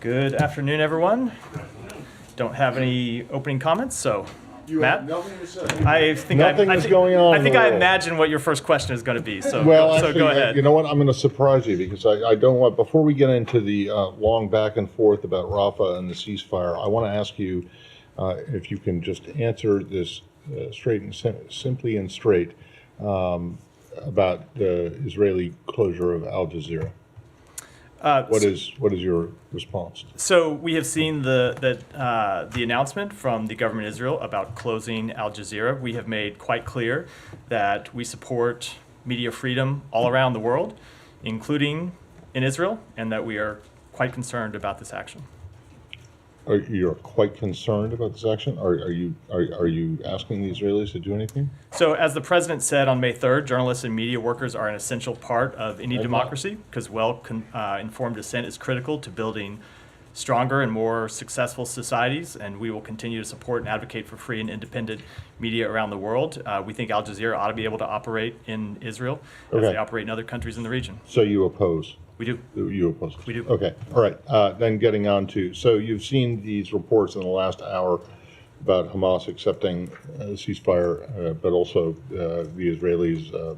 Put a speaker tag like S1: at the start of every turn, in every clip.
S1: Good afternoon, everyone. Don't have any opening comments, so Matt?
S2: Have nothing to say.
S3: Nothing is going on
S1: I
S3: in
S1: think
S3: the
S1: I
S3: world.
S1: imagine what your first question is going to be, so,
S3: Well,
S1: so
S3: actually,
S1: go ahead.
S3: you know what? I'm going to surprise you because I don't want, before we get into the long back and forth about Rafah and the ceasefire, I want to ask you if you can just answer this straight and simply and straight about the Israeli closure of Al Jazeera. What is your response?
S1: So we have seen the announcement from the government of Israel about closing Al Jazeera. We have made quite clear that we support media freedom all around the world, including in Israel, and that we are quite concerned about this action.
S3: You're quite concerned about this action? Are you asking the Israelis to do anything?
S1: So as the president said on May 3rd, journalists and media workers are an essential part of any democracy because well-informed dissent is critical to building stronger and more successful societies, and we will continue to support and advocate for free and independent media around the world. We think Al Jazeera ought to be able to operate in Israel as they operate in other countries in the region.
S3: So you oppose?
S1: We do.
S3: You oppose?
S1: We do.
S3: Okay, all right. Then getting on to, so you've seen these reports in the last hour about Hamas accepting a ceasefire, but also the Israelis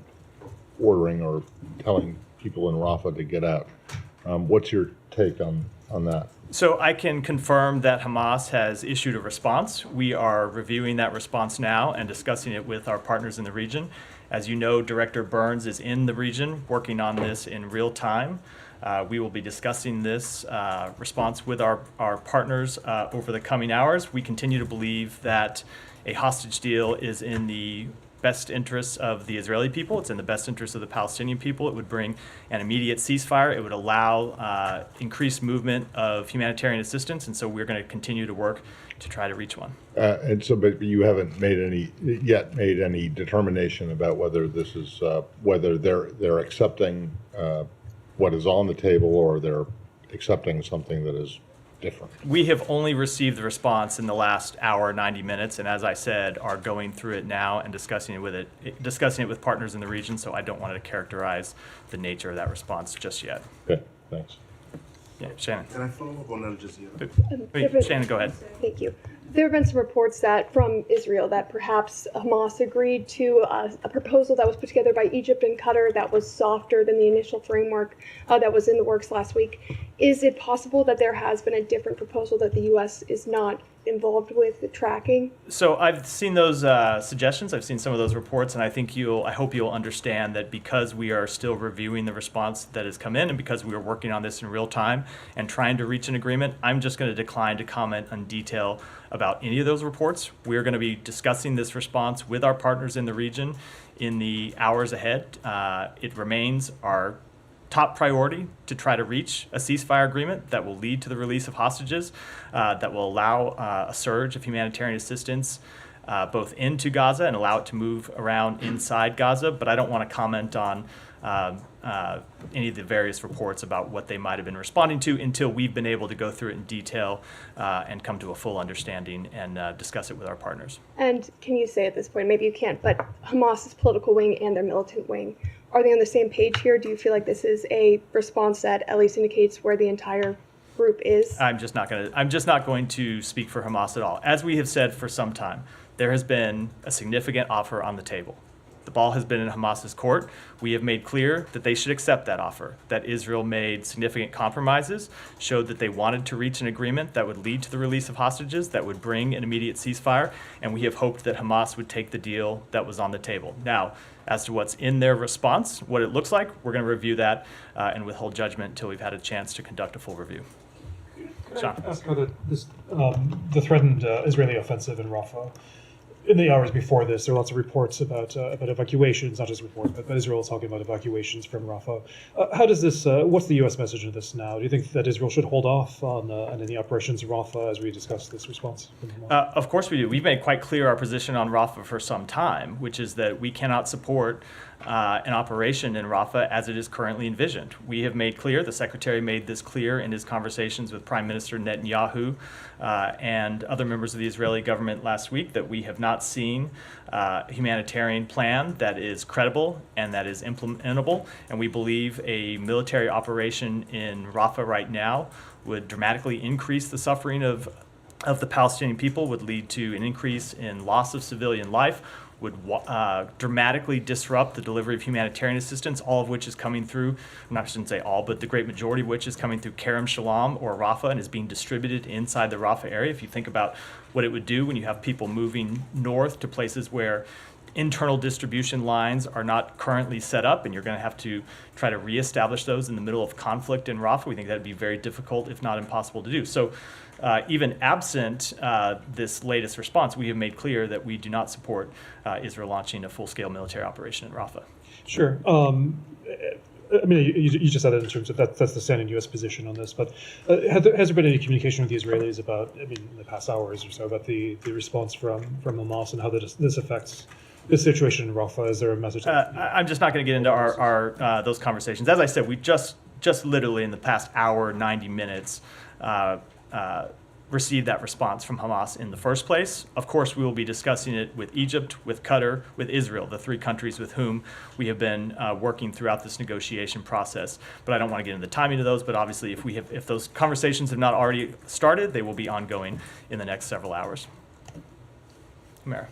S3: ordering or telling people in Rafah to get out. What's your take on that?
S1: So I can confirm that Hamas has issued a response. We are reviewing that response now and discussing it with our partners in the region. As you know, Director Burns is in the region working on this in real time. We will be discussing this response with our partners over the coming hours. We continue to believe that a hostage deal is in the best interests of the Israeli people. It's in the best interests of the Palestinian people. It would bring an immediate ceasefire. It would allow increased movement of humanitarian assistance, and so we're going to continue to work to try to reach one.
S3: And so, but you haven't made any determination about whether this is whether they're accepting what is on the table or they're accepting something that is different.
S1: We have only received the response in the last hour, 90 minutes, and as I said, are going through it now and discussing it with partners in the region. So I don't want to characterize the nature of that response just yet.
S3: Okay, thanks.
S1: Yeah, Shannon.
S2: Can I follow up on Al Jazeera?
S1: Wait, Shannon, go ahead.
S4: Thank you. There have been some reports that from Israel that perhaps Hamas agreed to a proposal that was put together by Egypt and Qatar that was softer than the initial framework that was in the works last week. Is it possible that there has been a different proposal that the U.S. is not involved with tracking?
S1: So I've seen those suggestions. I've seen some of those reports, and I hope you'll understand that because we are still reviewing the response that has come in, and because we are working on this in real time and trying to reach an agreement, I'm just going to decline to comment on detail about any of those reports. We're going to be discussing this response with our partners in the region in the hours ahead. It remains our top priority to try to reach a ceasefire agreement that will lead to the release of hostages, that will allow a surge of humanitarian assistance both into Gaza and allow it to move around inside Gaza. But I don't want to comment on any of the various reports about what they might have been responding to until we've been able to go through it in detail and come to a full understanding and discuss it with our partners.
S4: And can you say at this point, maybe you can't, but Hamas's political wing and their militant wing, are they on the same page here? Do you feel like this is a response that at least indicates where the entire group is?
S1: I'm just not going to speak for Hamas at all. As we have said for some time, there has been a significant offer on the table. The ball has been in Hamas's court. We have made clear that they should accept that offer, that Israel made significant compromises, showed that they wanted to reach an agreement that would lead to the release of hostages, that would bring an immediate ceasefire, and we have hoped that Hamas would take the deal that was on the table. Now, as to what's in their response, what it looks like, we're going to review that and withhold judgment until we've had a chance to conduct a full review. Sean.
S5: Ask about the threatened Israeli offensive in Rafah. In the hours before this, there are lots of reports about evacuations, not just reports, but Israel is talking about evacuations from Rafah. How does this? What's the U.S. message in this now? Do you think that Israel should hold off on any operations in Rafah as we discuss this response?
S1: Of course we do. We've made quite clear our position on Rafah for some time, which is that we cannot support an operation in Rafah as it is currently envisioned. We have made clear, the Secretary made this clear in his conversations with Prime Minister Netanyahu and other members of the Israeli government last week, that we have not seen a humanitarian plan that is credible and that is implementable. And we believe a military operation in Rafah right now would dramatically increase the suffering of the Palestinian people, would lead to an increase in loss of civilian life, would dramatically disrupt the delivery of humanitarian assistance, all of which is coming through, I shouldn't say all, but the great majority of which is coming through Kerem Shalom or Rafah and is being distributed inside the Rafah area. If you think about what it would do when you have people moving north to places where internal distribution lines are not currently set up, and you're going to have to try to reestablish those in the middle of conflict in Rafah, we think that would be very difficult, if not impossible to do. So even absent this latest response, we have made clear that we do not support Israel launching a full-scale military operation in Rafah.
S5: Sure. I mean, you just said it in terms of that's the standing U.S. position on this, but has there been any communication with the Israelis about, I mean, in the past hours or so, about the response from Hamas and how this affects the situation in Rafah? Is there a message?
S1: I'm just not going to get into our those conversations. As I said, we just literally in the past hour, 90 minutes, received that response from Hamas in the first place. Of course, we will be discussing it with Egypt, with Qatar, with Israel, the three countries with whom we have been working throughout this negotiation process. But I don't want to get into the timing of those. But obviously, if those conversations have not already started, they will be ongoing in the next several hours. Mara.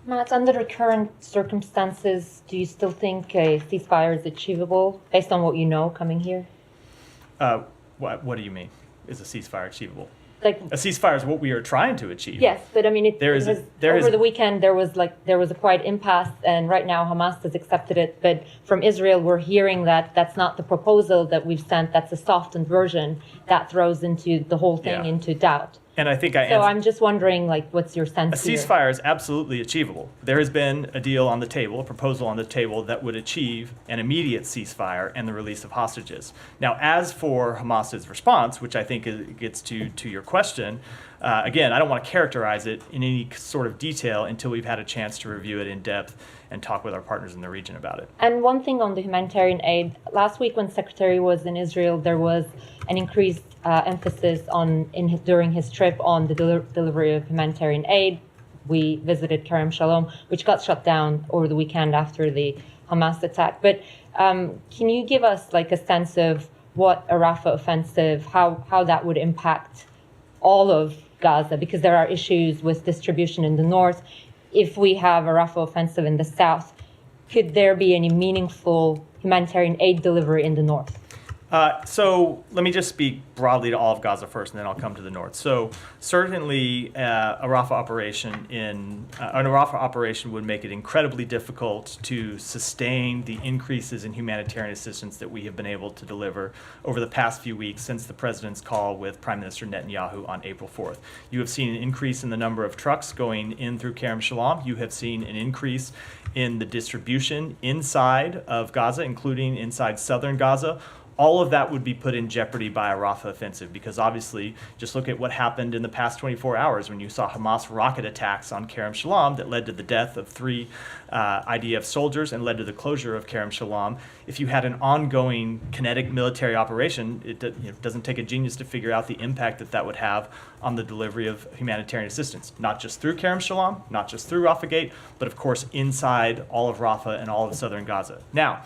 S6: Matt, under the current circumstances, do you still think a ceasefire is achievable based on what you know coming here?
S1: What do you mean? Is a ceasefire achievable?
S6: Like
S1: a ceasefire is what we are trying to achieve.
S6: Yes, but I mean, over the weekend there was a quiet impasse, and right now Hamas has accepted it. But from Israel, we're hearing that that's not the proposal that we've sent. That's a softened version that throws the whole thing into doubt.
S1: And I think
S6: I'm just wondering, what's your sense?
S1: A ceasefire is absolutely achievable. There has been a deal on the table, a proposal on the table that would achieve an immediate ceasefire and the release of hostages. Now, as for Hamas's response, which I think gets to your question, again, I don't want to characterize it in any sort of detail until we've had a chance to review it in depth and talk with our partners in the region about it.
S6: And one thing on the humanitarian aid, last week when Secretary was in Israel, there was an increased emphasis during his trip on the delivery of humanitarian aid. We visited Kerem Shalom, which got shut down over the weekend after the Hamas attack. But can you give us a sense of what a Rafah offensive, how that would impact all of Gaza? Because there are issues with distribution in the north. If we have a Rafah offensive in the south, could there be any meaningful humanitarian aid delivery in the north?
S1: So let me just speak broadly to all of Gaza first, and then I'll come to the north. So certainly a Rafah operation would make it incredibly difficult to sustain the increases in humanitarian assistance that we have been able to deliver over the past few weeks since the president's call with Prime Minister Netanyahu on April 4th. You have seen an increase in the number of trucks going in through Kerem Shalom. You have seen an increase in the distribution inside of Gaza, including inside southern Gaza. All of that would be put in jeopardy by a Rafah offensive, because obviously, just look at what happened in the past 24 hours when you saw Hamas rocket attacks on Kerem Shalom that led to the death of 3 IDF soldiers and led to the closure of Kerem Shalom. If you had an ongoing kinetic military operation, it doesn't take a genius to figure out the impact that would have on the delivery of humanitarian assistance, not just through Kerem Shalom, not just through Rafah Gate, but of course inside all of Rafah and all of southern Gaza. Now,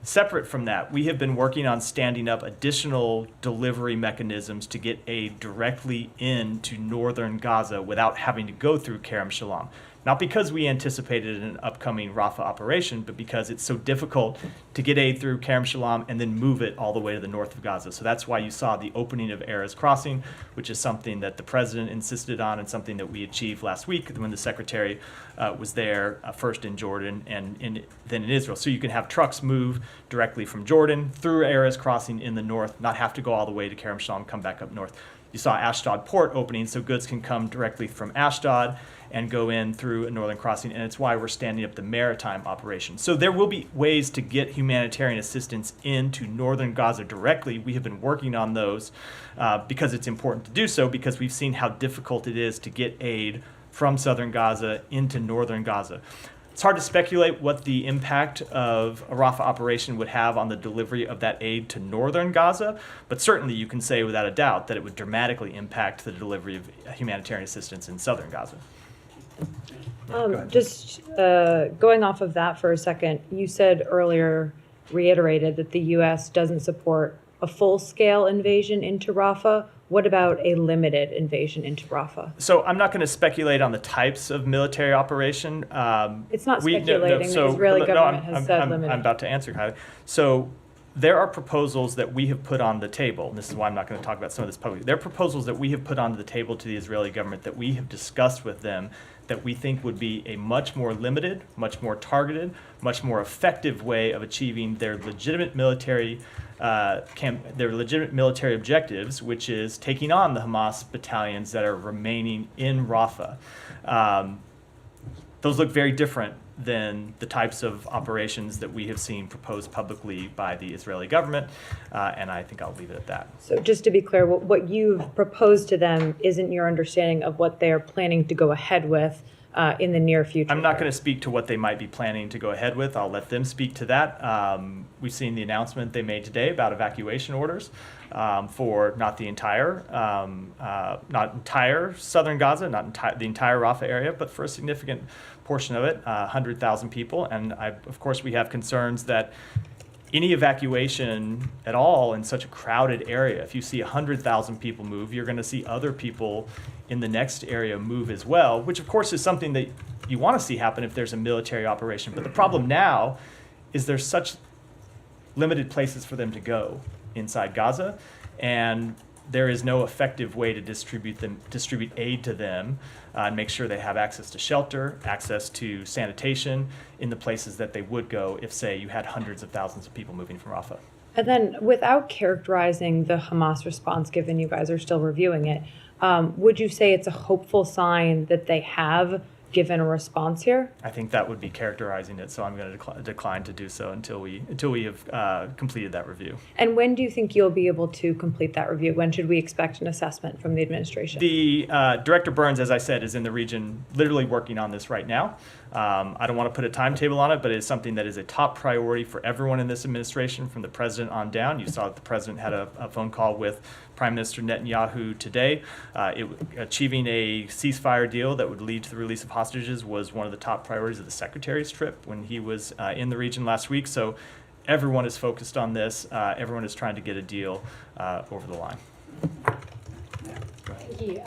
S1: separate from that, we have been working on standing up additional delivery mechanisms to get aid directly into northern Gaza without having to go through Kerem Shalom. Not because we anticipated an upcoming Rafah operation, but because it's so difficult to get aid through Kerem Shalom and then move it all the way to the north of Gaza. So that's why you saw the opening of Erez Crossing, which is something that the president insisted on and something that we achieved last week when the secretary was there first in Jordan and then in Israel. So you can have trucks move directly from Jordan through Erez Crossing in the north, not have to go all the way to Kerem Shalom, come back up north. You saw Ashdod port opening, so goods can come directly from Ashdod and go in through a northern crossing, and it's why we're standing up the maritime operation. So there will be ways to get humanitarian assistance into northern Gaza directly. We have been working on those because it's important to do so, because we've seen how difficult it is to get aid from southern Gaza into northern Gaza. It's hard to speculate what the impact of a Rafah operation would have on the delivery of that aid to northern Gaza, but certainly you can say without a doubt that it would dramatically impact the delivery of humanitarian assistance in southern Gaza.
S6: Just going off of that for a second, you said earlier, reiterated that the U.S. doesn't support a full-scale invasion into Rafah. What about a limited invasion into Rafah?
S1: So I'm not going to speculate on the types of military operation.
S6: It's not speculating. The Israeli government has said limited.
S1: I'm about to answer, Kylie. So there are proposals that we have put on the table, and this is why I'm not going to talk about some of this publicly. There are proposals that we have put on the table to the Israeli government that we have discussed with them that we think would be a much more limited, much more targeted, much more effective way of achieving their legitimate military objectives, which is taking on the Hamas battalions that are remaining in Rafah. Those look very different than the types of operations that we have seen proposed publicly by the Israeli government, and I think I'll leave it at that.
S6: So just to be clear, what you've proposed to them isn't your understanding of what they are planning to go ahead with in the near future?
S1: I'm not going to speak to what they might be planning to go ahead with. I'll let them speak to that. We've seen the announcement they made today about evacuation orders for not entire southern Gaza, not the entire Rafah area, but for a significant portion of it, 100,000 people. And of course, we have concerns that any evacuation at all in such a crowded area, if you see 100,000 people move, you're going to see other people in the next area move as well, which of course is something that you want to see happen if there's a military operation. But the problem now is there's such limited places for them to go inside Gaza, and there is no effective way to distribute aid to them and make sure they have access to shelter, access to sanitation in the places that they would go if, say, you had hundreds of thousands of people moving from Rafah.
S6: And then, without characterizing the Hamas response, given you guys are still reviewing it, would you say it's a hopeful sign that they have given a response here?
S1: I think that would be characterizing it, so I'm going to decline to do so until we have completed that review.
S6: And when do you think you'll be able to complete that review? When should we expect an assessment from the administration?
S1: The Director Burns, as I said, is in the region literally working on this right now. I don't want to put a timetable on it, but it is something that is a top priority for everyone in this administration, from the president on down. You saw that the president had a phone call with Prime Minister Netanyahu today. Achieving a ceasefire deal that would lead to the release of hostages was one of the top priorities of the Secretary's trip when he was in the region last week. So everyone is focused on this. Everyone is trying to get a deal over the line.
S7: Thank you.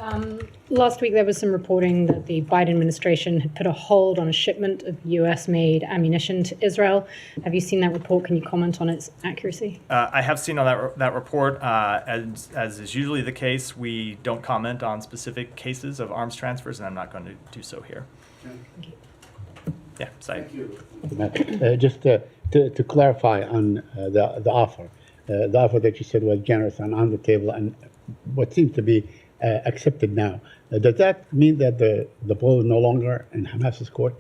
S7: Last week there was some reporting that the Biden administration had put a hold on a shipment of US-made ammunition to Israel. Have you seen that report? Can you comment on its accuracy?
S1: I have seen on that report. As is usually the case, we don't comment on specific cases of arms transfers, and I'm not going to do so here.
S7: Thank you.
S1: Yeah, Saeed.
S8: Just to clarify on the offer that you said was generous and on the table and what seems to be accepted now. Does that mean that the ball is no longer in Hamas's court?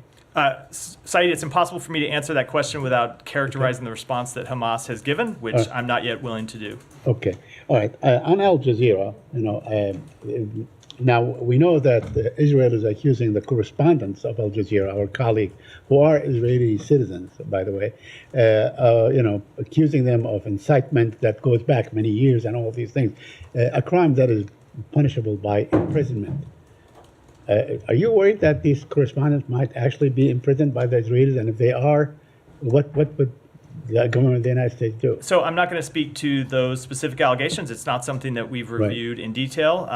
S1: Saeed, it's impossible for me to answer that question without characterizing the response that Hamas has given, which I'm not yet willing to do.
S8: Okay, all right. On Al Jazeera, now we know that Israel is accusing the correspondents of Al Jazeera, our colleague, who are Israeli citizens, by the way, accusing them of incitement that goes back many years and all these things, a crime that is punishable by imprisonment. Are you worried that these correspondents might actually be imprisoned by the Israelis? And if they are, what would the government of the United States do?
S1: So I'm not going to speak to those specific allegations. It's not something that we've reviewed in detail.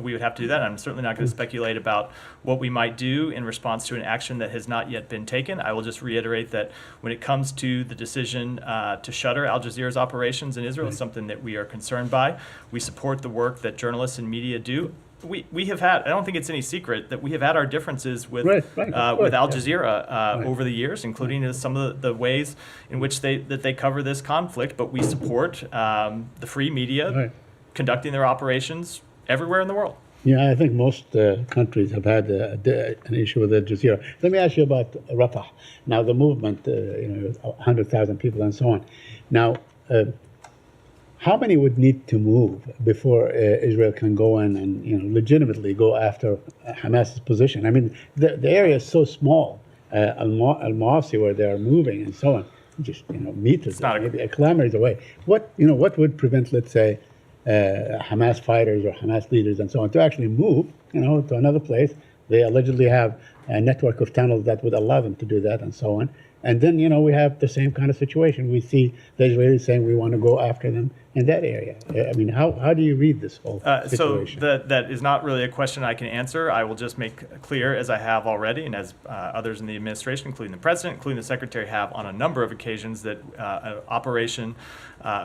S1: We would have to do that. I'm certainly not going to speculate about what we might do in response to an action that has not yet been taken. I will just reiterate that when it comes to the decision to shutter Al Jazeera's operations in Israel, it's something that we are concerned by. We support the work that journalists and media do. We have had, I don't think it's any secret that we have had our differences with with Al Jazeera over the years, including some of the ways in which they cover this conflict. But we support the free media conducting their operations everywhere in the world.
S8: Yeah, I think most countries have had an issue with Al Jazeera. Let me ask you about Rafah. Now, the movement, 100,000 people and so on. Now, how many would need to move before Israel can go in and legitimately go after Hamas's position? I mean, the area is so small. Al-Mawasi, where they are moving and so on, just meters,
S1: not a-
S8: maybe kilometers away. What would prevent, let's say, Hamas fighters or Hamas leaders and so on to actually move, to another place? They allegedly have a network of tunnels that would allow them to do that and so on. And then, we have the same kind of situation. We see the Israelis saying we want to go after them in that area. I mean, how do you read this whole
S1: So
S8: situation?
S1: that is not really a question I can answer. I will just make clear, as I have already, and as others in the administration, including the president, including the secretary, have on a number of occasions, that a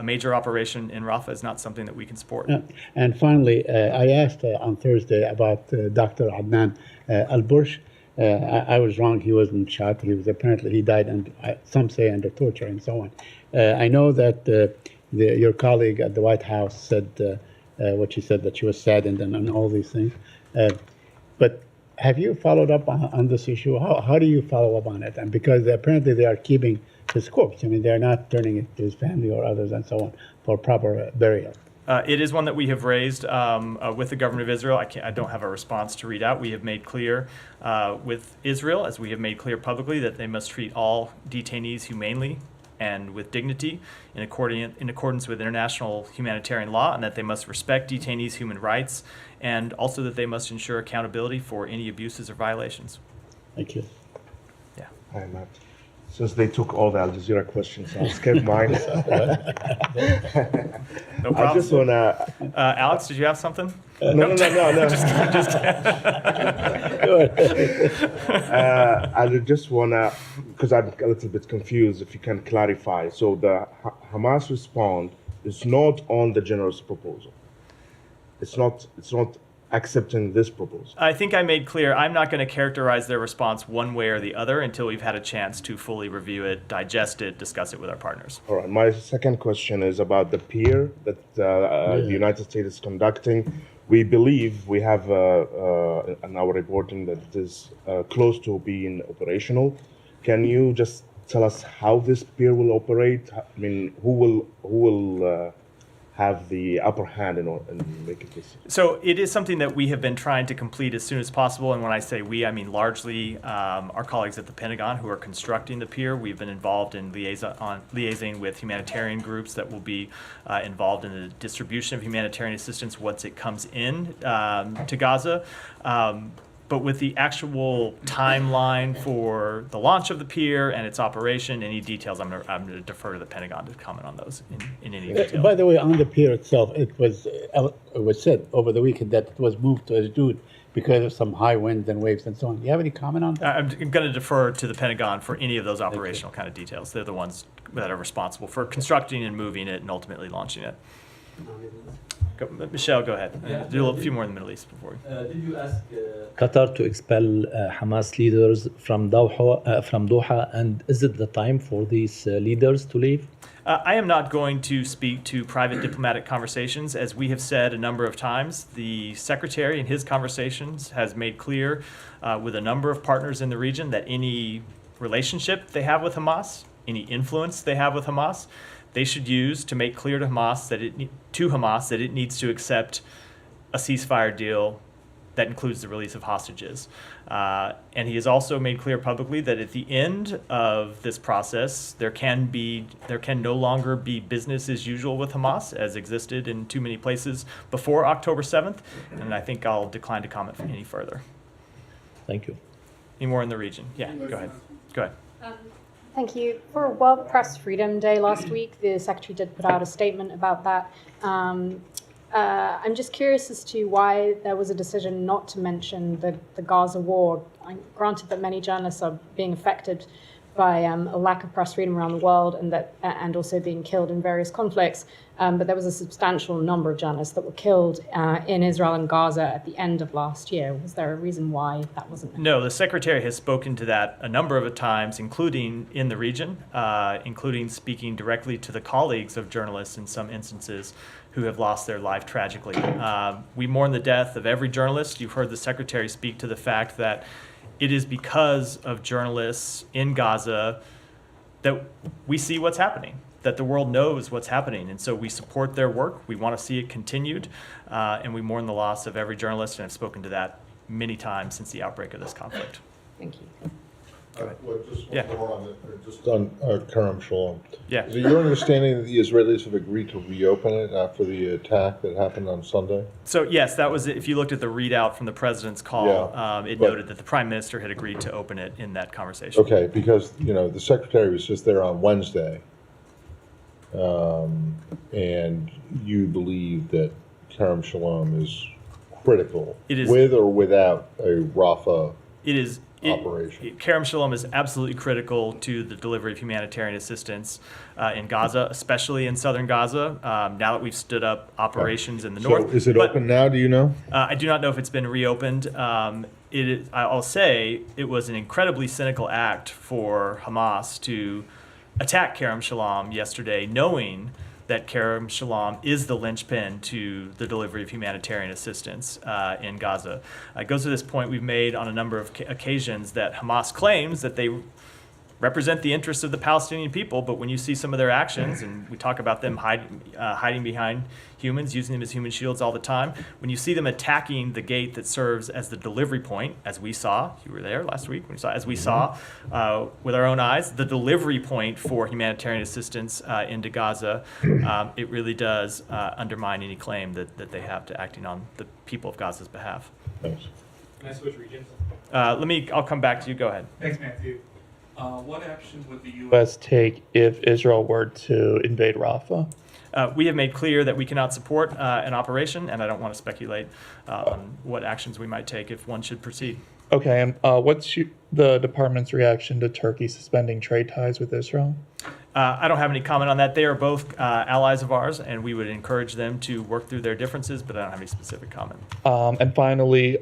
S1: major operation in Rafah is not something that we can support.
S8: And finally, I asked on Thursday about Dr. Adnan Al-Bursh. I was wrong. He wasn't shot. He died, and some say under torture and so on. I know that your colleague at the White House said what she said, that she was saddened and all these things. But have you followed up on this issue? How do you follow up on it? And because apparently they are keeping his corpse. I mean, they're not turning it to his family or others and so on for proper burial.
S1: It is one that we have raised with the government of Israel. I don't have a response to read out. We have made clear with Israel, as we have made clear publicly, that they must treat all detainees humanely and with dignity in accordance with international humanitarian law, and that they must respect detainees' human rights, and also that they must ensure accountability for any abuses or violations.
S8: Thank you.
S1: Yeah.
S2: Hi, Matt. Since they took all the Al Jazeera questions, I'll skip mine.
S1: No
S2: I
S1: problem.
S2: just want to...
S1: Alex, did you have something?
S2: No. I just want to, because I'm a little bit confused, if you can clarify. So the Hamas response is not on the general's proposal. It's not accepting this proposal.
S1: I think I made clear I'm not going to characterize their response one way or the other until we've had a chance to fully review it, digest it, discuss it with our partners.
S2: All right. My second question is about the peer that the United States is conducting. We believe we have in our reporting that it is close to being operational. Can you just tell us how this peer will operate? I mean, who will have the upper hand in making this?
S1: So it is something that we have been trying to complete as soon as possible. And when I say we, I mean largely our colleagues at the Pentagon who are constructing the pier. We've been involved in liaising with humanitarian groups that will be involved in the distribution of humanitarian assistance once it comes in to Gaza. But with the actual timeline for the launch of the pier and its operation, any details, I'm going to defer to the Pentagon to comment on those in any detail.
S8: By the way, on the pier itself, it was said over the weekend that it was moved to Ashdod because of some high winds and waves and so on. Do you have any comment on that?
S1: I'm going to defer to the Pentagon for any of those operational kind of details. They're the ones that are responsible for constructing and moving it and ultimately launching it. Michelle, go ahead. Do a few more in the Middle East before.
S9: Did you ask Qatar to expel Hamas leaders from Doha, and is it the time for these leaders to leave?
S1: I am not going to speak to private diplomatic conversations. As we have said a number of times, the Secretary in his conversations has made clear with a number of partners in the region that any relationship they have with Hamas, any influence they have with Hamas, they should use to make clear to Hamas that it needs to accept a ceasefire deal that includes the release of hostages. And he has also made clear publicly that at the end of this process, there can no longer be business as usual with Hamas as existed in too many places before October 7th. And I think I'll decline to comment any further.
S9: Thank you.
S1: Any more in the region? Yeah, go ahead. Go ahead.
S7: Thank you. For World Press Freedom Day last week, the Secretary did put out a statement about that. I'm just curious as to why there was a decision not to mention the Gaza war. Granted that many journalists are being affected by a lack of press freedom around the world and also being killed in various conflicts, but there was a substantial number of journalists that were killed in Israel and Gaza at the end of last year. Was there a reason why that wasn't mentioned?
S1: No, the Secretary has spoken to that a number of times, including in the region, including speaking directly to the colleagues of journalists in some instances who have lost their life tragically. We mourn the death of every journalist. You've heard the Secretary speak to the fact that it is because of journalists in Gaza that we see what's happening, that the world knows what's happening. And so we support their work. We want to see it continued. And we mourn the loss of every journalist, and have spoken to that many times since the outbreak of this conflict.
S7: Thank you.
S3: Just
S1: Yeah.
S3: one more on just on Kerem Shalom.
S1: Yeah.
S3: Is it your understanding that the Israelis have agreed to reopen it after the attack that happened on Sunday?
S1: So yes, that was, if you looked at the readout from the president's call, it
S3: but-
S1: noted that the prime minister had agreed to open it in that conversation.
S3: Okay, because, the secretary was just there on Wednesday. And you believe that Kerem Shalom is critical.
S1: It is-
S3: with or without a Rafah
S1: It is
S3: operation.
S1: Kerem Shalom is absolutely critical to the delivery of humanitarian assistance in Gaza, especially in southern Gaza. Now that we've stood up operations in the north,
S3: So is it
S1: But,
S3: open now, do you know?
S1: I do not know if it's been reopened. It is, I'll say it was an incredibly cynical act for Hamas to attack Kerem Shalom yesterday, knowing that Kerem Shalom is the linchpin to the delivery of humanitarian assistance in Gaza. It goes to this point we've made on a number of occasions that Hamas claims that they represent the interests of the Palestinian people, but when you see some of their actions, and we talk about them hiding behind humans, using them as human shields all the time, when you see them attacking the gate that serves as the delivery point, as we saw, you were there last week, as we saw with our own eyes, the delivery point for humanitarian assistance into Gaza, it really does undermine any claim that they have to acting on the people of Gaza's behalf.
S3: Thanks.
S10: Can I switch regions?
S1: I'll come back to you, go ahead.
S10: Thanks, Matthew. What action would the
S11: U.S. take if Israel were to invade Rafah?
S1: We have made clear that we cannot support an operation, and I don't want to speculate on what actions we might take if one should proceed.
S11: Okay, and what's the department's reaction to Turkey suspending trade ties with Israel?
S1: I don't have any comment on that. They are both allies of ours, and we would encourage them to work through their differences, but I don't have any specific comment.
S11: And finally,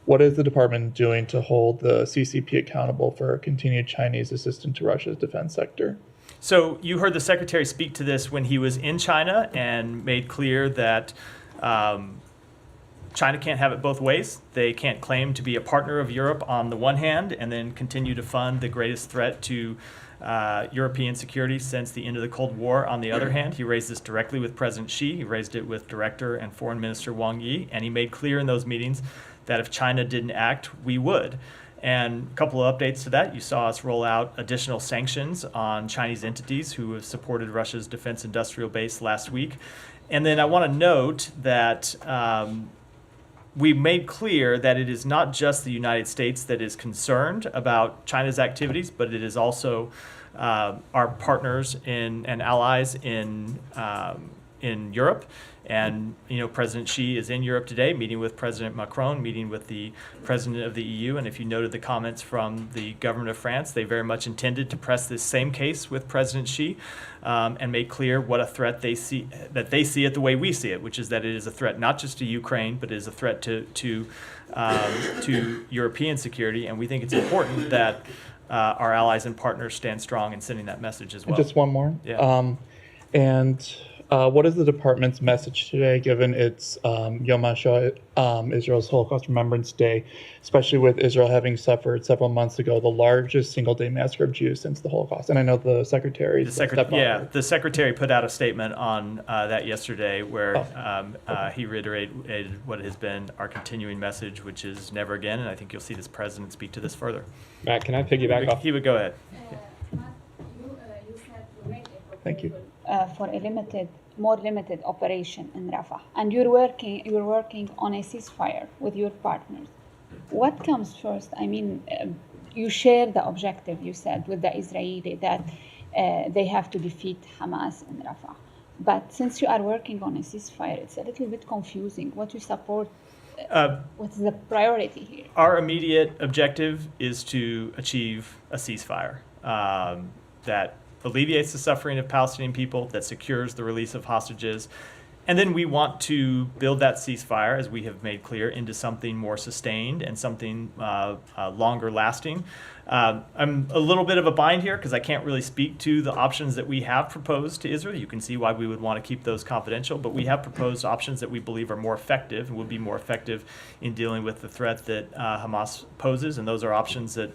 S11: what is the department doing to hold the CCP accountable for continued Chinese assistance to Russia's defense sector?
S1: So you heard the secretary speak to this when he was in China and made clear that China can't have it both ways. They can't claim to be a partner of Europe on the one hand and then continue to fund the greatest threat to European security since the end of the Cold War on the other hand. He raised this directly with President Xi. He raised it with Director and Foreign Minister Wang Yi, and he made clear in those meetings that if China didn't act, we would. And a couple of updates to that. You saw us roll out additional sanctions on Chinese entities who have supported Russia's defense industrial base last week. And then I want to note that we made clear that it is not just the United States that is concerned about China's activities, but it is also our partners and allies in Europe. And President Xi is in Europe today, meeting with President Macron, meeting with the President of the EU. And if you noted the comments from the government of France, they very much intended to press this same case with President Xi and make clear what a threat they see, that they see it the way we see it, which is that it is a threat not just to Ukraine, but it is a threat to European security. And we think it's important that our allies and partners stand strong in sending that message as well.
S11: Just one more.
S1: Yeah.
S11: What is the department's message today, given it's Yom HaShoah, Israel's Holocaust Remembrance Day, especially with Israel having suffered several months ago the largest single-day massacre of Jews since the Holocaust? And I know the secretary stepped on.
S1: The secretary put out a statement on that yesterday where he reiterated what has been our continuing message, which is never again. And I think you'll see this president speak to this further.
S12: Matt, can I piggyback off?
S1: He would go ahead.
S11: Thank you.
S13: For a more limited operation in Rafah, and you're working on a ceasefire with your partners. What comes first? I mean, you share the objective, you said, with the Israeli that they have to defeat Hamas in Rafah. But since you are working on a ceasefire, it's a little bit confusing. What you support, what's the priority here?
S1: Our immediate objective is to achieve a ceasefire that alleviates the suffering of Palestinian people, that secures the release of hostages. And then we want to build that ceasefire, as we have made clear, into something more sustained and something longer lasting. I'm a little bit of a bind here because I can't really speak to the options that we have proposed to Israel. You can see why we would want to keep those confidential, but we have proposed options that we believe are more effective and would be more effective in dealing with the threat that Hamas poses, and those are options that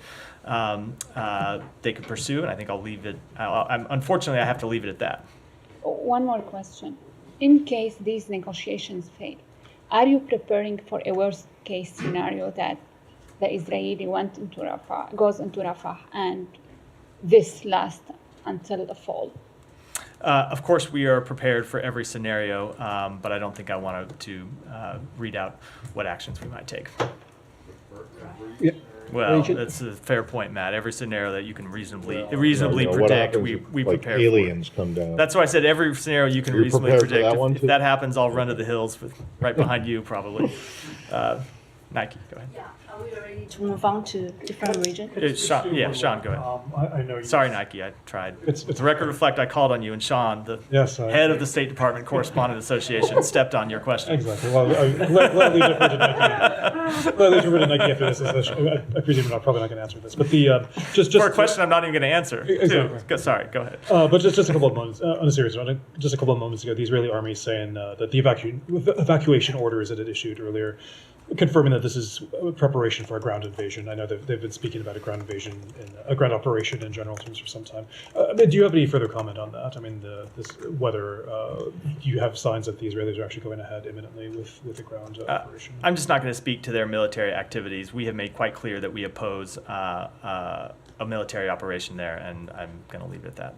S1: they could pursue, and I think I'll leave it. Unfortunately, I have to leave it at that.
S13: One more question. In case these negotiations fail, are you preparing for a worst case scenario that the Israeli goes into Rafah, and this lasts until the fall?
S1: Of course, we are prepared for every scenario, but I don't think I wanted to read out what actions we might take.
S8: Yeah.
S1: Well,
S8: Agent?
S1: that's a fair point, Matt. Every scenario that you can reasonably
S3: What
S1: predict,
S3: happens
S1: we
S3: if,
S1: prepare for.
S3: aliens come down?
S1: That's why I said every scenario you can
S3: You're
S1: reasonably
S3: prepared for
S1: predict.
S3: that one,
S1: If
S3: too?
S1: that happens, I'll run to the hills right behind you, probably. Nike, go ahead.
S12: Are we ready to move on to different regions?
S1: Sean, go ahead.
S5: I know you.
S1: Sorry, Nike, I tried.
S5: It's
S1: The record reflect I called on you, and Sean, the
S5: Yes,
S1: head of the State Department Correspondent Association, stepped on your question.
S5: Exactly. Well, gladly defer to Nike. Gladly defer to Nike after this. I presume you're probably not going to answer this, but the just
S1: For a question I'm not even going to answer.
S5: Exactly.
S1: Sorry, go ahead.
S5: But just a couple of moments on a serious note. Just a couple of moments ago, the Israeli army is saying that the evacuation orders that it issued earlier, confirming that this is preparation for a ground invasion. I know they've been speaking about a ground invasion, a ground operation in general terms for some time. Do you have any further comment on that? I mean, whether you have signs that the Israelis are actually going ahead imminently with the ground operation?
S1: I'm just not going to speak to their military activities. We have made quite clear that we oppose a military operation there, and I'm going to leave it at that.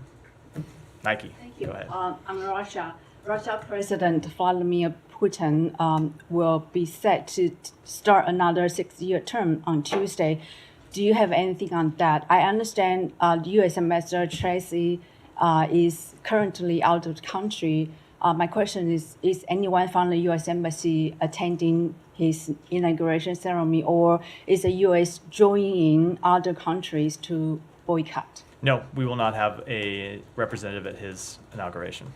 S1: Nike,
S12: Thank you.
S1: go ahead.
S12: On Russia, President Vladimir Putin will be set to start another 6-year term on Tuesday. Do you have anything on that? I understand U.S. Ambassador Tracy is currently out of the country. My question is anyone from the U.S. Embassy attending his inauguration ceremony, or is the U.S. joining other countries to boycott?
S1: No, we will not have a representative at his inauguration.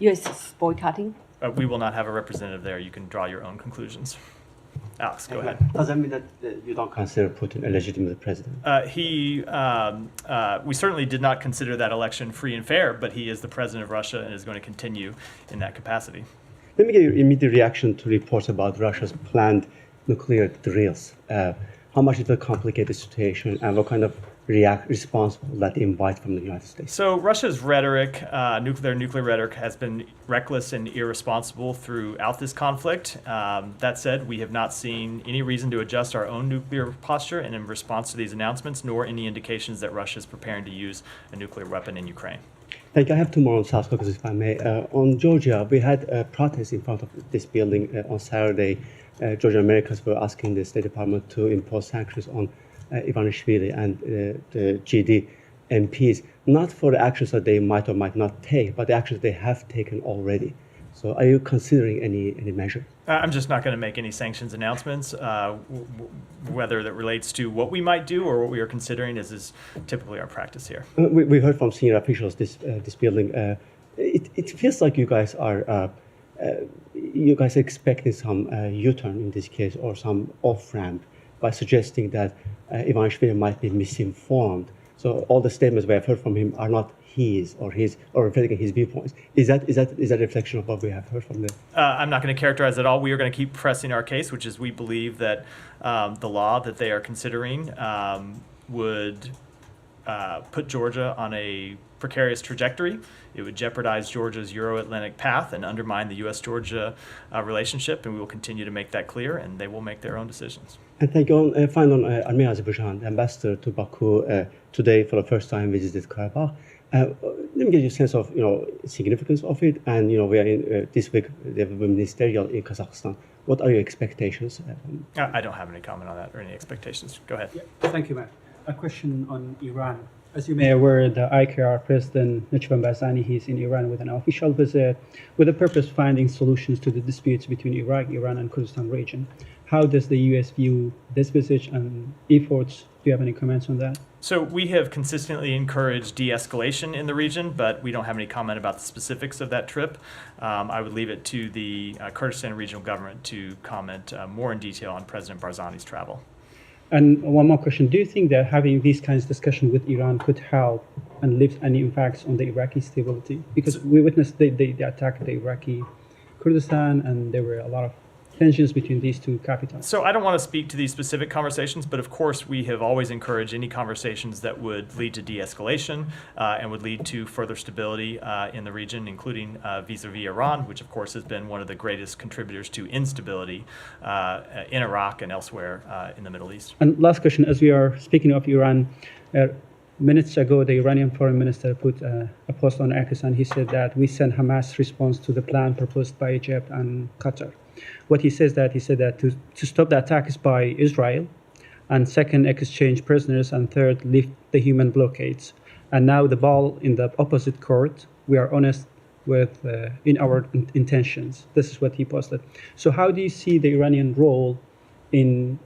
S12: U.S. is boycotting?
S1: We will not have a representative there. You can draw your own conclusions. Alex, go ahead.
S14: Does that mean that you don't consider Putin a legitimate president?
S1: We certainly did not consider that election free and fair, but he is the president of Russia and is going to continue in that capacity.
S14: Let me get your immediate reaction to reports about Russia's planned nuclear drills. How much it will complicate the situation, and what kind of response will that invite from the United States?
S1: So Russia's rhetoric, nuclear rhetoric, has been reckless and irresponsible throughout this conflict. That said, we have not seen any reason to adjust our own nuclear posture and in response to these announcements, nor any indications that Russia is preparing to use a nuclear weapon in Ukraine.
S14: Thank you. I have two more on South Caucasus, if I may. On Georgia, we had a protest in front of this building on Saturday. Georgia Americans were asking the State Department to impose sanctions on Ivanishvili and the GD MPs, not for the actions that they might or might not take, but the actions they have taken already. So are you considering any measure?
S1: I'm just not going to make any sanctions announcements. Whether that relates to what we might do or what we are considering is typically our practice here.
S14: We heard from senior officials this building. It feels like you guys are expecting some U-turn in this case, or some off-ramp, by suggesting that Ivanishvili might be misinformed. So all the statements we have heard from him are not his or reflecting his viewpoints. Is that a reflection of what we have heard from them?
S1: I'm not going to characterize it all. We are going to keep pressing our case, which is we believe that the law that they are considering would put Georgia on a precarious trajectory. It would jeopardize Georgia's Euro-Atlantic path and undermine the U.S.-Georgia relationship, and we will continue to make that clear, and they will make their own decisions.
S14: And thank you. Finally, on Armenia, Azerbaijan, the ambassador to Baku today for the first time visited Karabakh. Let me get you a sense of significance of it, and we are in this week they have a ministerial in Kazakhstan. What are your expectations?
S1: I don't have any comment on that or any expectations. Go ahead.
S15: Yeah, thank you, Matt. A question on Iran. As you may be aware, the IKR President Najib Barzani, he's in Iran with an official visit with the purpose of finding solutions to the disputes between Iraq, Iran, and Kurdistan region. How does the U.S. view this visit and efforts? Do you have any comments on that?
S1: So we have consistently encouraged de-escalation in the region, but we don't have any comment about the specifics of that trip. I would leave it to the Kurdistan regional government to comment more in detail on President Barzani's travel.
S15: And one more question. Do you think that having these kinds of discussions with Iran could help and leave any impacts on the Iraqi stability? Because we witnessed they attacked the Iraqi Kurdistan, and there were a lot of tensions between these two capitals?
S1: So I don't want to speak to these specific conversations, but of course we have always encouraged any conversations that would lead to de-escalation and would lead to further stability in the region, including vis-a-vis Iran, which of course has been one of the greatest contributors to instability in Iraq and elsewhere in the Middle East.
S15: And last question, as we are speaking of Iran, minutes ago, the Iranian foreign minister put a post on X, and he said that we send Hamas response to the plan proposed by Egypt and Qatar. What he said that to stop the attacks by Israel, and second, exchange prisoners, and third, lift the human blockades. And now the ball in the opposite court. We are honest with in our intentions. This is what he posted. So how do you see the Iranian role in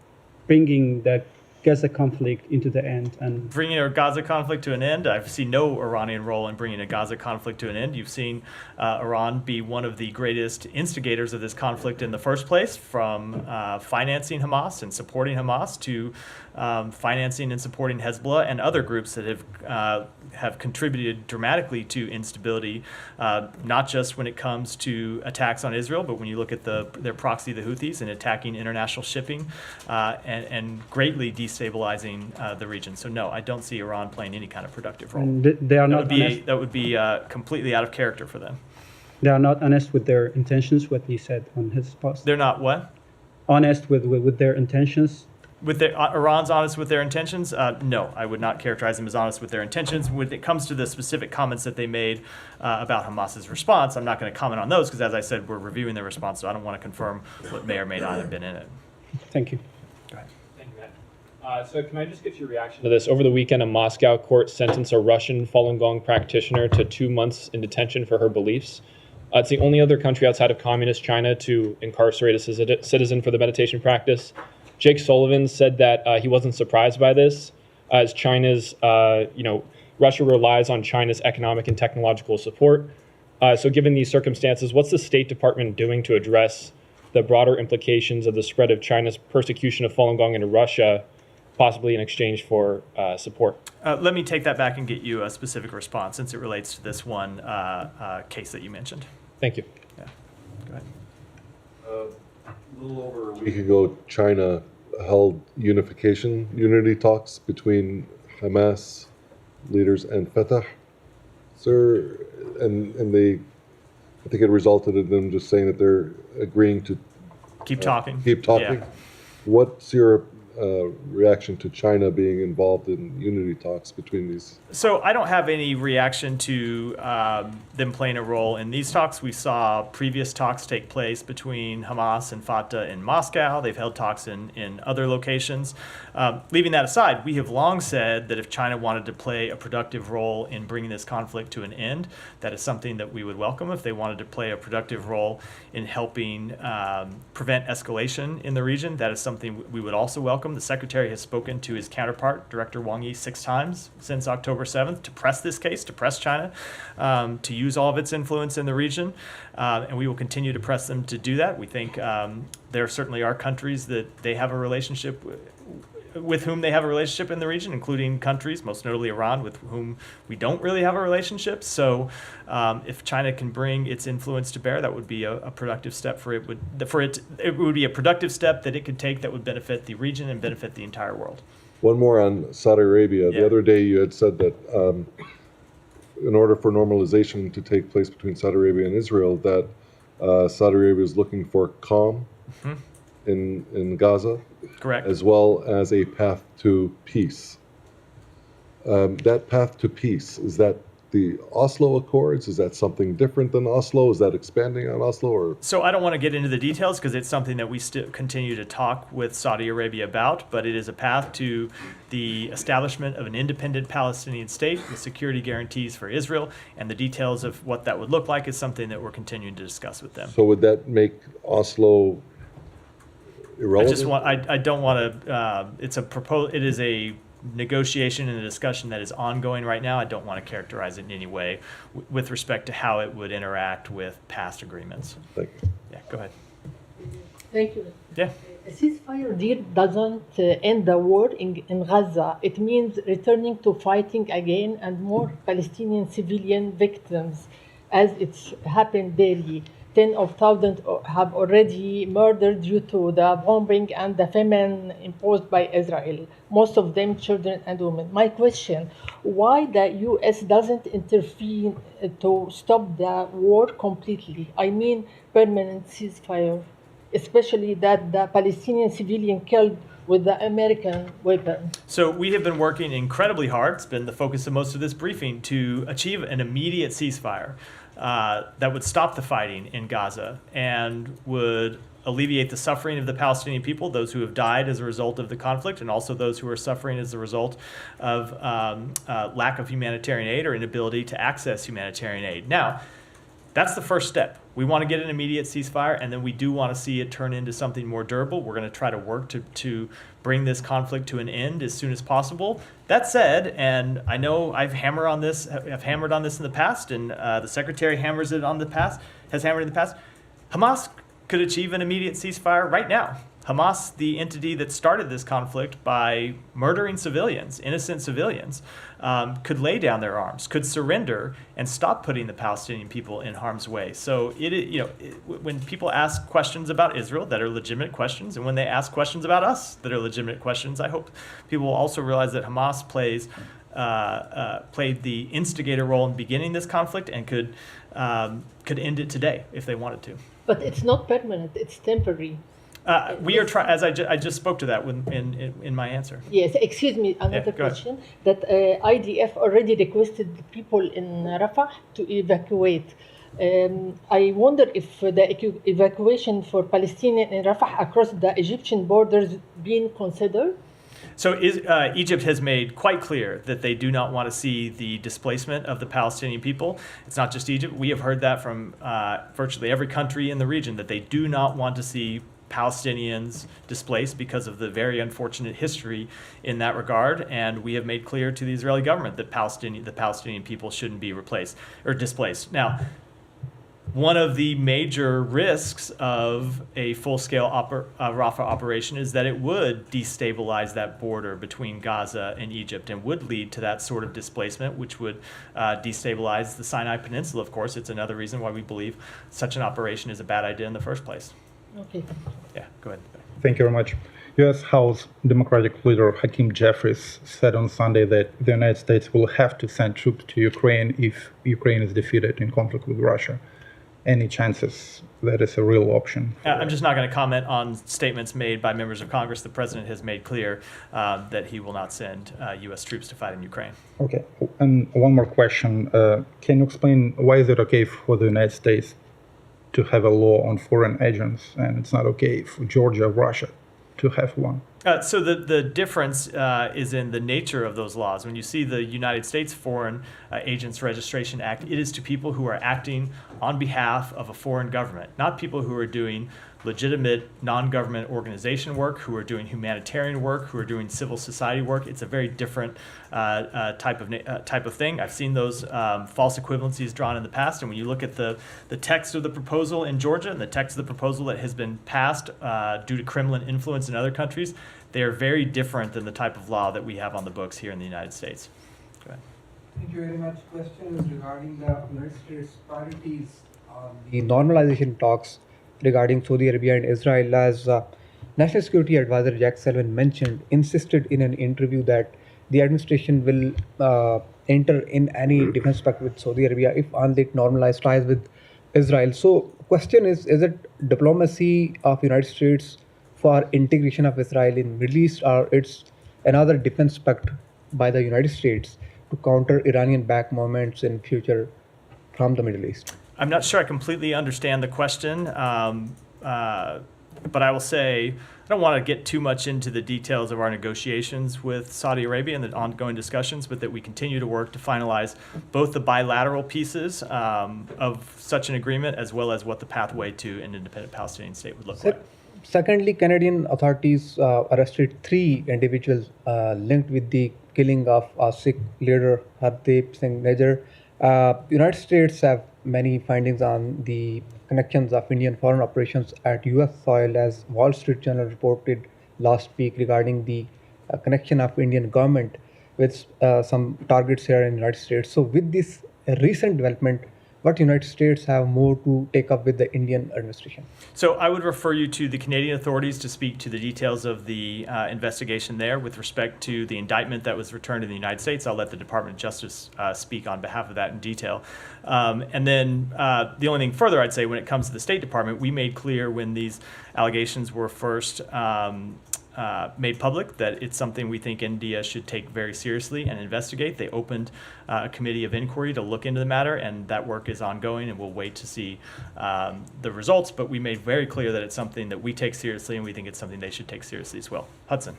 S15: bringing the Gaza conflict into the end? And
S1: bringing a Gaza conflict to an end, I've seen no Iranian role in bringing a Gaza conflict to an end. You've seen Iran be one of the greatest instigators of this conflict in the first place, from financing Hamas and supporting Hamas to financing and supporting Hezbollah and other groups that have contributed dramatically to instability, not just when it comes to attacks on Israel, but when you look at their proxy, the Houthis, and attacking international shipping and greatly destabilizing the region. So no, I don't see Iran playing any kind of productive role.
S15: They are not
S1: that would be completely out of character for them.
S15: They are not honest with their intentions, what he said on his post.
S1: They're not what?
S15: Honest with their intentions.
S1: With their, Iran's honest with their intentions? No, I would not characterize them as honest with their intentions. When it comes to the specific comments that they made about Hamas's response, I'm not going to comment on those because, as I said, we're reviewing their response, so I don't want to confirm what may or may not have been in it.
S15: Thank you.
S1: Go ahead.
S10: Thank you, Matt. So can I just get your reaction to this? Over the weekend, a Moscow court sentenced a Russian Falun Gong practitioner to 2 months in detention for her beliefs. It's the only other country outside of communist China to incarcerate a citizen for the meditation practice. Jake Sullivan said that he wasn't surprised by this, as China's, Russia relies on China's economic and technological support. So given these circumstances, what's the State Department doing to address the broader implications of the spread of China's persecution of Falun Gong into Russia, possibly in exchange for support?
S1: Let me take that back and get you a specific response, since it relates to this one case that you mentioned.
S10: Thank you.
S1: Yeah, go ahead.
S16: A little over a week ago, China held unity talks between Hamas leaders and Fatah. Sir, and they, I think it resulted in them just saying that they're agreeing to
S1: keep talking.
S16: Yeah. What's your reaction to China being involved in unity talks between these?
S1: So I don't have any reaction to them playing a role in these talks. We saw previous talks take place between Hamas and Fatah in Moscow. They've held talks in other locations. Leaving that aside, we have long said that if China wanted to play a productive role in bringing this conflict to an end, that is something that we would welcome. If they wanted to play a productive role in helping prevent escalation in the region, that is something we would also welcome. The Secretary has spoken to his counterpart, Director Wang Yi, 6 times since October 7th to press this case, to press China, to use all of its influence in the region. And we will continue to press them to do that. We think there certainly are countries that they have a relationship with whom they have a relationship in the region, including countries, most notably Iran, with whom we don't really have a relationship. So if China can bring its influence to bear, that would be a productive step for it. It would be a productive step that it could take that would benefit the region and benefit the entire world.
S16: One more on Saudi Arabia.
S1: Yeah.
S16: The other day you had said that in order for normalization to take place between Saudi Arabia and Israel, that Saudi Arabia is looking for calm in Gaza.
S1: Correct.
S16: As well as a path to peace. That path to peace, is that the Oslo Accords? Is that something different than Oslo? Is that expanding on Oslo? Or?
S1: So I don't want to get into the details because it's something that we still continue to talk with Saudi Arabia about, but it is a path to the establishment of an independent Palestinian state with security guarantees for Israel, and the details of what that would look like is something that we're continuing to discuss with them.
S16: So would that make Oslo irrelevant?
S1: I don't want to, it is a negotiation and a discussion that is ongoing right now. I don't want to characterize it in any way with respect to how it would interact with past agreements.
S16: Thank you.
S1: Yeah, go ahead.
S17: Thank you.
S1: Yeah.
S17: A ceasefire deal doesn't end the war in Gaza. It means returning to fighting again and more Palestinian civilian victims, as it's happened daily. Tens of thousands have already murdered due to the bombing and the famine imposed by Israel, most of them children and women. My question, why the U.S. doesn't intervene to stop the war completely? I mean permanent ceasefire, especially that the Palestinian civilian killed with the American weapon.
S1: So we have been working incredibly hard, it's been the focus of most of this briefing, to achieve an immediate ceasefire that would stop the fighting in Gaza and would alleviate the suffering of the Palestinian people, those who have died as a result of the conflict, and also those who are suffering as a result of lack of humanitarian aid or inability to access humanitarian aid. Now, that's the first step. We want to get an immediate ceasefire, and then we do want to see it turn into something more durable. We're going to try to work to bring this conflict to an end as soon as possible. That said, and I know I've hammered on this in the past, and the Secretary has hammered in the past, Hamas could achieve an immediate ceasefire right now. Hamas, the entity that started this conflict by murdering civilians, innocent civilians, could lay down their arms, could surrender, and stop putting the Palestinian people in harm's way. So when people ask questions about Israel that are legitimate questions, and when they ask questions about us that are legitimate questions, I hope people will also realize that Hamas played the instigator role in beginning this conflict and could end it today if they wanted to.
S17: But it's not permanent; it's temporary.
S1: We are trying, as I just spoke to that in my answer.
S17: Yes, excuse me, another question. That IDF already requested the people in Rafah to evacuate. I wonder if the evacuation for Palestinians in Rafah across the Egyptian borders being considered.
S1: So Egypt has made quite clear that they do not want to see the displacement of the Palestinian people. It's not just Egypt. We have heard that from virtually every country in the region, that they do not want to see Palestinians displaced because of the very unfortunate history in that regard, and we have made clear to the Israeli government that the Palestinian people shouldn't be replaced or displaced. Now, one of the major risks of a full-scale Rafah operation is that it would destabilize that border between Gaza and Egypt and would lead to that sort of displacement, which would destabilize the Sinai Peninsula, of course. It's another reason why we believe such an operation is a bad idea in the first place.
S17: Okay.
S1: Yeah, go ahead.
S18: Thank you very much. U.S. House Democratic leader Hakeem Jeffries said on Sunday that the United States will have to send troops to Ukraine if Ukraine is defeated in conflict with Russia. Any chances that is a real option?
S1: I'm just not going to comment on statements made by members of Congress. The president has made clear that he will not send U.S. troops to fight in Ukraine.
S18: Okay. And one more question. Can you explain why is it okay for the United States to have a law on foreign agents, and it's not okay for Georgia or Russia to have one?
S1: So the difference is in the nature of those laws. When you see the United States Foreign Agents Registration Act, it is to people who are acting on behalf of a foreign government, not people who are doing legitimate non-government organization work, who are doing humanitarian work, who are doing civil society work. It's a very different type of thing. I've seen those false equivalencies drawn in the past, and when you look at the text of the proposal in Georgia and the text of the proposal that has been passed due to Kremlin influence in other countries, they are very different than the type of law that we have on the books here in the United States. Go ahead.
S19: Thank you very much. Question is regarding the United States priorities on the normalization talks regarding Saudi Arabia and Israel. As National Security Advisor Jack Sullivan mentioned, insisted in an interview that the administration will enter in any defense pact with Saudi Arabia if only it normalized ties with Israel. So question is it diplomacy of United States for integration of Israel in Middle East, or it's another defense pact by the United States to counter Iranian-backed movements in future from the Middle East?
S1: I'm not sure I completely understand the question, but I will say I don't want to get too much into the details of our negotiations with Saudi Arabia and the ongoing discussions, but that we continue to work to finalize both the bilateral pieces of such an agreement as well as what the pathway to an independent Palestinian state would look like.
S19: Secondly, Canadian authorities arrested 3 individuals linked with the killing of a Sikh leader Hardeep Singh Nijjar. United States have many findings on the connections of Indian foreign operations at U.S. soil, as Wall Street Journal reported last week regarding the connection of Indian government with some targets here in the United States. So with this recent development, what United States have more to take up with the Indian administration?
S1: So I would refer you to the Canadian authorities to speak to the details of the investigation there with respect to the indictment that was returned in the United States. I'll let the Department of Justice speak on behalf of that in detail. And then the only thing further I'd say when it comes to the State Department, we made clear when these allegations were first made public that it's something we think India should take very seriously and investigate. They opened a committee of inquiry to look into the matter, and that work is ongoing, and we'll wait to see the results. But we made very clear that it's something that we take seriously, and we think it's something they should take seriously as well. Hudson.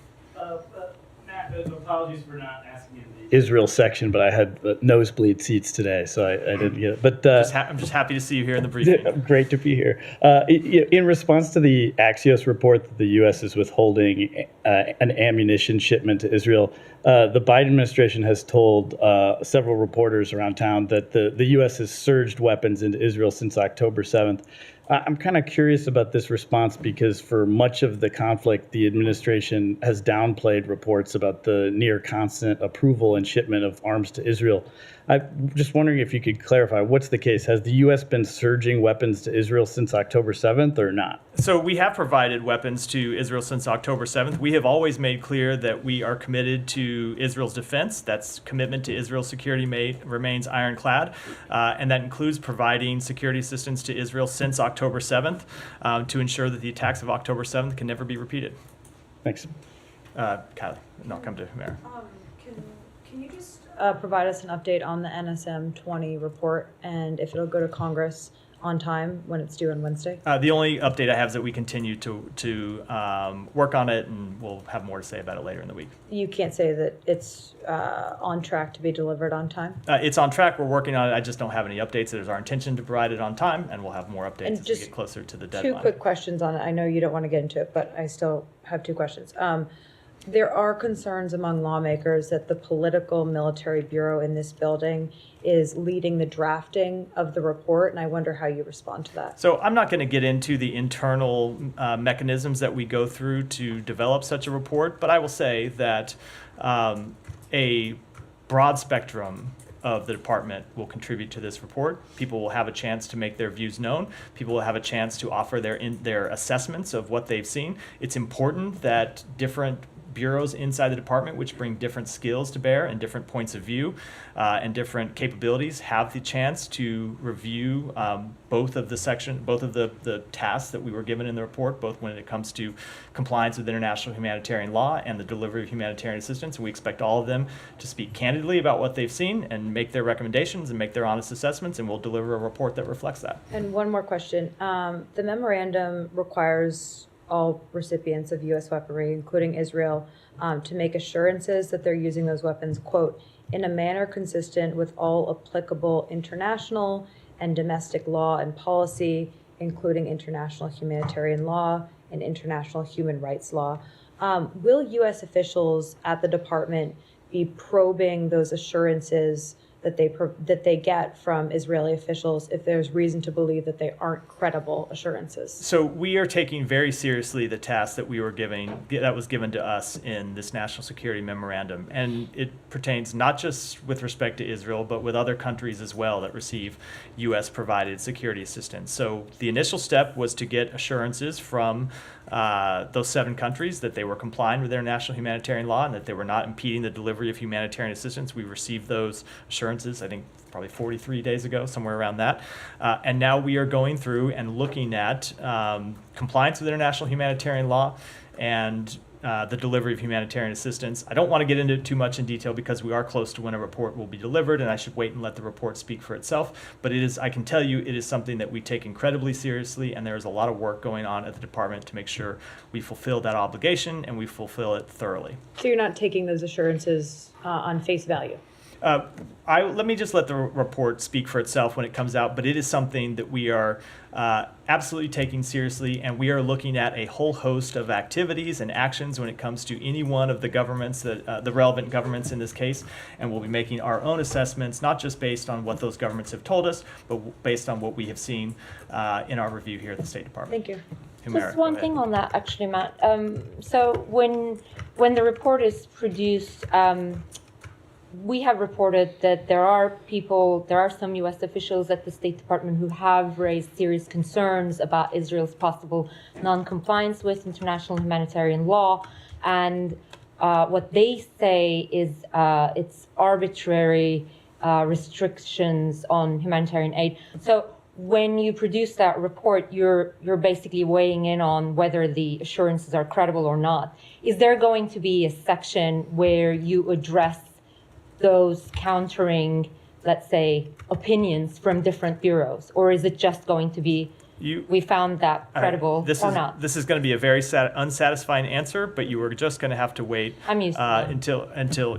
S20: Matt, apologies for not asking you
S9: Israel section, but I had nosebleed seats today, so I didn't get it. But
S1: I'm just happy to see you here in the briefing.
S9: Great to be here. In response to the Axios report that the U.S. is withholding an ammunition shipment to Israel, the Biden administration has told several reporters around town that the U.S. has surged weapons into Israel since October 7th. I'm kind of curious about this response because for much of the conflict, the administration has downplayed reports about the near constant approval and shipment of arms to Israel. I'm just wondering if you could clarify, what's the case? Has the U.S. been surging weapons to Israel since October 7th or not?
S1: So we have provided weapons to Israel since October 7th. We have always made clear that we are committed to Israel's defense. That's commitment to Israel's security remains ironclad, and that includes providing security assistance to Israel since October 7th to ensure that the attacks of October 7th can never be repeated.
S9: Thanks.
S1: Kylie, and I'll come to Humera.
S6: Can you just provide us an update on the NSM 20 report and if it'll go to Congress on time when it's due on Wednesday?
S1: The only update I have is that we continue to work on it, and we'll have more to say about it later in the week.
S6: You can't say that it's on track to be delivered on time?
S1: It's on track. We're working on it. I just don't have any updates. It is our intention to provide it on time, and we'll have more updates as we get closer to the deadline.
S6: Two quick questions on it. I know you don't want to get into it, but I still have two questions. There are concerns among lawmakers that the political military bureau in this building is leading the drafting of the report, and I wonder how you respond to that.
S1: So I'm not going to get into the internal mechanisms that we go through to develop such a report, but I will say that a broad spectrum of the department will contribute to this report. People will have a chance to make their views known. People will have a chance to offer their assessments of what they've seen. It's important that different bureaus inside the department, which bring different skills to bear and different points of view and different capabilities, have the chance to review both of the tasks that we were given in the report, both when it comes to compliance with international humanitarian law and the delivery of humanitarian assistance. And we expect all of them to speak candidly about what they've seen and make their recommendations and make their honest assessments, and we'll deliver a report that reflects that.
S6: And one more question. The memorandum requires all recipients of U.S. weaponry, including Israel, to make assurances that they're using those weapons, quote, in a manner consistent with all applicable international and domestic law and policy, including international humanitarian law and international human rights law. Will U.S. officials at the department be probing those assurances that they get from Israeli officials if there's reason to believe that they aren't credible assurances?
S1: So we are taking very seriously the task that was given to us in this national security memorandum, and it pertains not just with respect to Israel, but with other countries as well that receive U.S. provided security assistance. So the initial step was to get assurances from those 7 countries that they were complying with international humanitarian law and that they were not impeding the delivery of humanitarian assistance. We received those assurances, I think, probably 43 days ago, somewhere around that. And now we are going through and looking at compliance with international humanitarian law and the delivery of humanitarian assistance. I don't want to get into it too much in detail because we are close to when a report will be delivered, and I should wait and let the report speak for itself. But I can tell you, it is something that we take incredibly seriously, and there is a lot of work going on at the department to make sure we fulfill that obligation and we fulfill it thoroughly.
S6: So you're not taking those assurances on face value?
S1: Let me just let the report speak for itself when it comes out, but it is something that we are absolutely taking seriously, and we are looking at a whole host of activities and actions when it comes to any one of the governments, the relevant governments in this case, and we'll be making our own assessments, not just based on what those governments have told us, but based on what we have seen in our review here at the State Department.
S6: Thank you.
S1: Humera,
S6: just one thing on that, actually, Matt. So when the report is produced, we have reported that there are some U.S. officials at the State Department who have raised serious concerns about Israel's possible non-compliance with international humanitarian law, and what they say is it's arbitrary restrictions on humanitarian aid. So when you produce that report, you're basically weighing in on whether the assurances are credible or not. Is there going to be a section where you address those countering, let's say, opinions from different bureaus, or is it just going to be we found that credible or not?
S1: This is going to be a very unsatisfying answer, but you are just going to have to wait.
S6: I'm used to that.
S1: until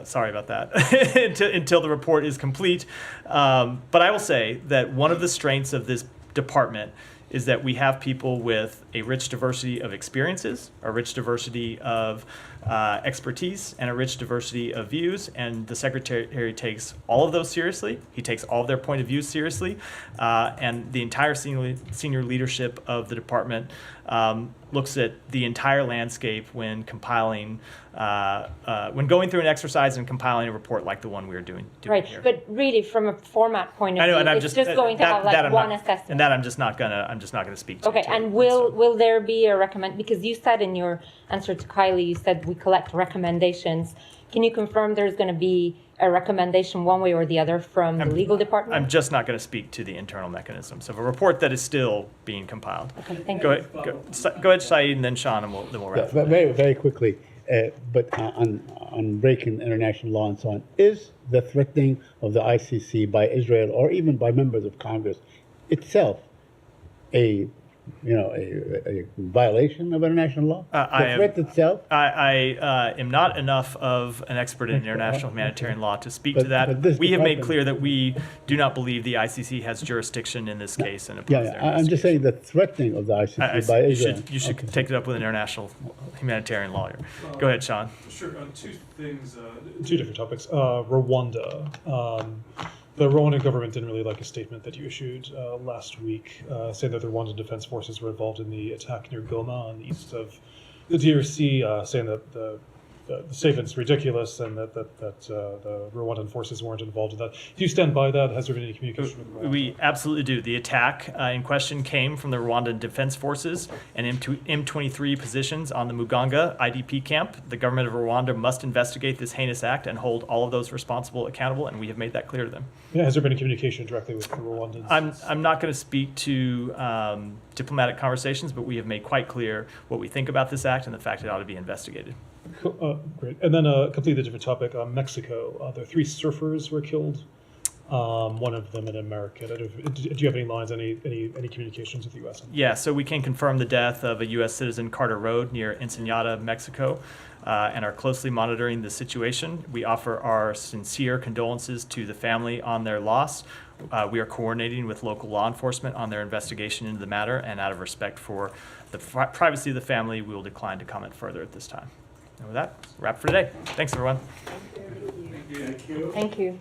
S1: sorry about that until the report is complete. But I will say that one of the strengths of this department is that we have people with a rich diversity of experiences, a rich diversity of expertise, and a rich diversity of views. And the Secretary takes all of those seriously. He takes all of their point of views seriously. And the entire senior leadership of the department looks at the entire landscape when compiling, when going through an exercise and compiling a report like the one we're doing
S6: right
S1: here.
S6: But really, from a format point of
S1: I know,
S6: view,
S1: and I'm
S6: it's just going to have like one assessment.
S1: And that I'm just not gonna speak to.
S6: Okay, and will there be a because you said in your answer to Kylie, you said we collect recommendations. Can you confirm there's going to be a recommendation one way or the other from the legal department?
S1: I'm just not going to speak to the internal mechanisms of a report that is still being compiled.
S6: Okay, thank
S1: you. Go ahead, Saeed, and then Sean, and we'll wrap.
S8: Yeah, very, very quickly, but on breaking international law and so on, is the threatening of the ICC by Israel or even by members of Congress itself a violation of international law? The threat itself?
S1: I am not enough of an expert in international humanitarian law to speak to that. We have made clear that we do not believe the ICC has jurisdiction in this case and oppose their
S8: I'm just saying the threatening of the ICC by Israel.
S1: You should take it up with an international humanitarian lawyer. Go ahead, Sean.
S5: Sure. Two things, two different topics. Rwanda. The Rwandan government didn't really like a statement that you issued last week, saying that the Rwandan Defense Forces were involved in the attack near Goma on the east of the DRC, saying that the statement's ridiculous and that the Rwandan forces weren't involved in that. Do you stand by that? Has there been any communication with Rwanda?
S1: We absolutely do. The attack in question came from the Rwandan Defense Forces and M23 positions on the Muganga IDP camp. The government of Rwanda must investigate this heinous act and hold all of those responsible accountable, and we have made that clear to them.
S5: Yeah, has there been a communication directly with the Rwandans?
S1: I'm not going to speak to diplomatic conversations, but we have made quite clear what we think about this act and the fact it ought to be investigated.
S5: Great. And then a completely different topic, Mexico. The 3 surfers were killed, one of them an American. Do you have any lines, any communications with the U.S.?
S1: Yeah, so we can confirm the death of a U.S. citizen, Carter Road, near Ensenada, Mexico, and are closely monitoring the situation. We offer our sincere condolences to the family on their loss. We are coordinating with local law enforcement on their investigation into the matter, and out of respect for the privacy of the family, we will decline to comment further at this time. And with that, wrap for today. Thanks, everyone.
S6: Thank you.